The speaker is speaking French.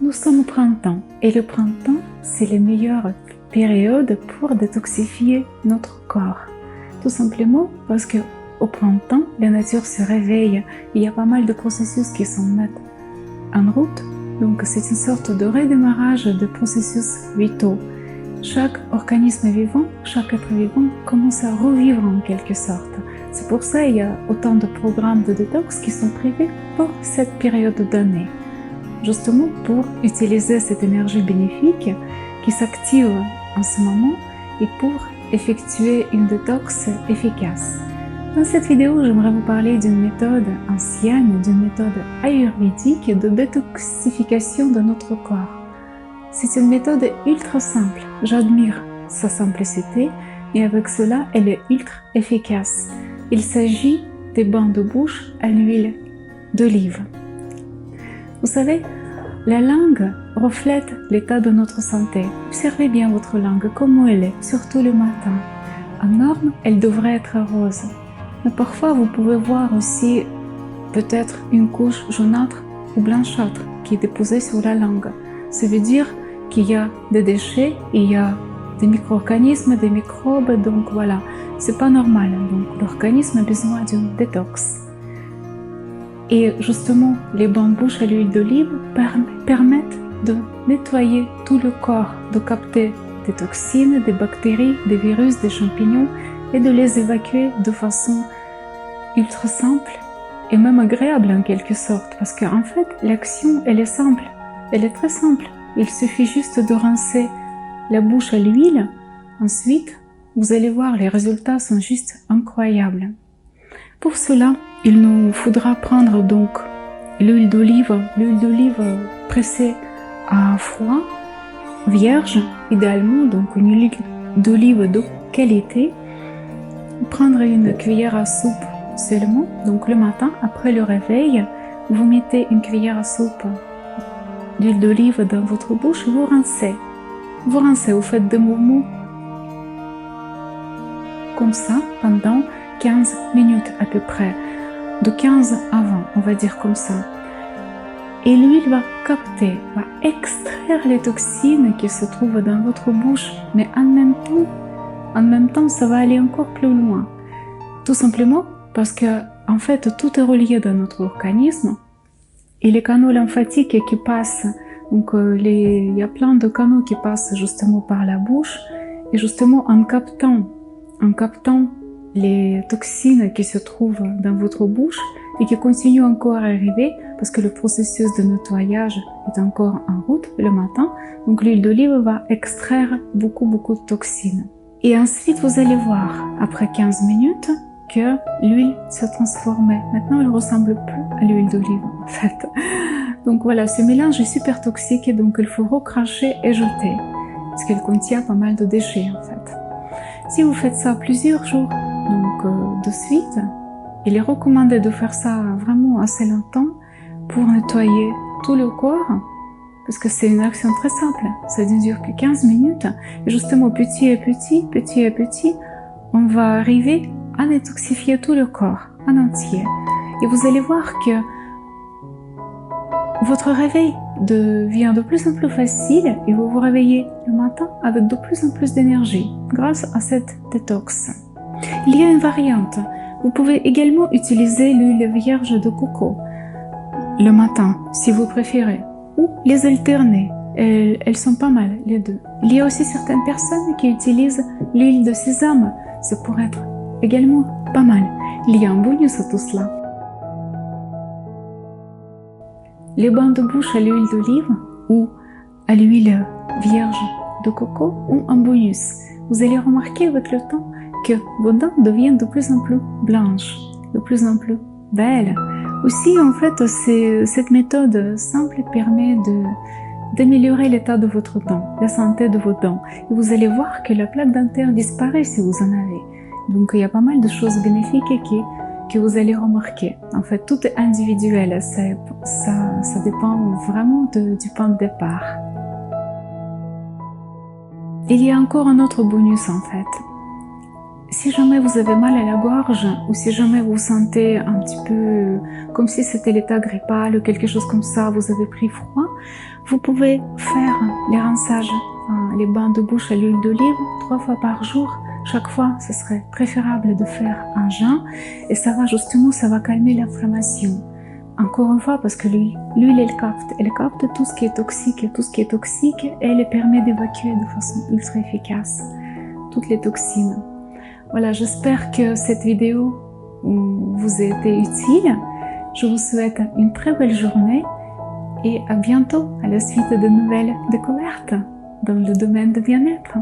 Nous sommes au printemps et le printemps, c'est la meilleure période pour détoxifier notre corps. Tout simplement parce que au printemps, la nature se réveille. Il y a pas mal de processus qui se mettent en route. Donc c'est une sorte de redémarrage de processus vitaux. Chaque organisme vivant, chaque être vivant commence à revivre en quelque sorte. C'est pour ça qu'il y a autant de programmes de détox qui sont prévus pour cette période d'année. Justement pour utiliser cette énergie bénéfique qui s'active en ce moment et pour effectuer une détox efficace. Dans cette vidéo, j'aimerais vous parler d'une méthode ancienne, d'une méthode ayurvédique de détoxification de notre corps. C'est une méthode ultra simple, j'admire sa simplicité et avec cela, elle est ultra efficace. Il s'agit des bains de bouche à l'huile d'olive. Vous savez, la langue reflète l'état de notre santé. Observez bien votre langue, comment elle est, surtout le matin. En norme, elle devrait être rose. Mais parfois, vous pouvez voir aussi peut-être une couche jaunâtre ou blanchâtre qui est déposée sur la langue. Ça veut dire qu'il y a des déchets, il y a des micro-organismes, des microbes, donc voilà, c'est pas normal. Donc l'organisme a besoin d'une détox. Et justement, les bains de bouche à l'huile d'olive permettent de nettoyer tout le corps, de capter des toxines, des bactéries, des virus, des champignons et de les évacuer de façon ultra simple et même agréable en quelque sorte. Parce qu'en fait, l'action, elle est simple, elle est très simple. Il suffit juste de rincer la bouche à l'huile. Ensuite, vous allez voir, les résultats sont juste incroyables. Pour cela, il nous faudra prendre donc l'huile d'olive pressée à froid, vierge, idéalement, donc une huile d'olive de qualité. Prendre une cuillère à soupe seulement, donc le matin, après le réveil, vous mettez une cuillère à soupe d'huile d'olive dans votre bouche, vous rincez, vous faites des mouvements comme ça pendant 15 minutes à peu près, de 15 à 20, on va dire comme ça. Et l'huile va capter, va extraire les toxines qui se trouvent dans votre bouche, mais en même temps, ça va aller encore plus loin. Tout simplement parce que, en fait, tout est relié dans notre organisme. Et les canaux lymphatiques qui passent, donc il y a plein de canaux qui passent justement par la bouche, et justement en captant les toxines qui se trouvent dans votre bouche et qui continuent encore à arriver parce que le processus de nettoyage est encore en route le matin. Donc l'huile d'olive va extraire beaucoup de toxines. Et ensuite, vous allez voir, après 15 minutes, que l'huile se transformait. Maintenant, elle ne ressemble plus à l'huile d'olive, en fait. Donc voilà, ce mélange est super toxique et donc il faut recracher et jeter parce qu'elle contient pas mal de déchets, en fait. Si vous faites ça plusieurs jours, donc de suite, il est recommandé de faire ça vraiment assez longtemps pour nettoyer tout le corps, parce que c'est une action très simple, ça ne dure que 15 minutes, et justement petit à petit, on va arriver à détoxifier tout le corps en entier. Et vous allez voir que votre réveil devient de plus en plus facile et vous vous réveillez le matin avec de plus en plus d'énergie grâce à cette détox. Il y a une variante. Vous pouvez également utiliser l'huile vierge de coco le matin si vous préférez ou les alterner. Elles sont pas mal les deux. Il y a aussi certaines personnes qui utilisent l'huile de sésame. Ça pourrait être également pas mal. Il y a un bonus à tout cela. Les bains de bouche à l'huile d'olive ou à l'huile vierge de coco ont un bonus. Vous allez remarquer avec le temps que vos dents deviennent de plus en plus blanches, de plus en plus belles. Aussi, en fait, cette méthode simple permet d'améliorer l'état de votre dent, la santé de vos dents. Et vous allez voir que la plaque dentaire disparaît si vous en avez. Donc, il y a pas mal de choses bénéfiques que vous allez remarquer. En fait, tout est individuel, ça dépend vraiment du point de départ. Il y a encore un autre bonus en fait. Si jamais vous avez mal à la gorge ou si jamais vous sentez un petit peu comme si c'était l'état grippal ou quelque chose comme ça, vous avez pris froid, vous pouvez faire les rinçages, les bains de bouche à l'huile d'olive 3 fois par jour. Chaque fois, ce serait préférable de faire un jeûne et ça va justement, ça va calmer l'inflammation. Encore une fois, parce que l'huile, elle capte tout ce qui est toxique et elle permet d'évacuer de façon ultra efficace toutes les toxines. Voilà, j'espère que cette vidéo vous a été utile. Je vous souhaite une très belle journée et à bientôt à la suite de nouvelles découvertes dans le domaine du bien-être.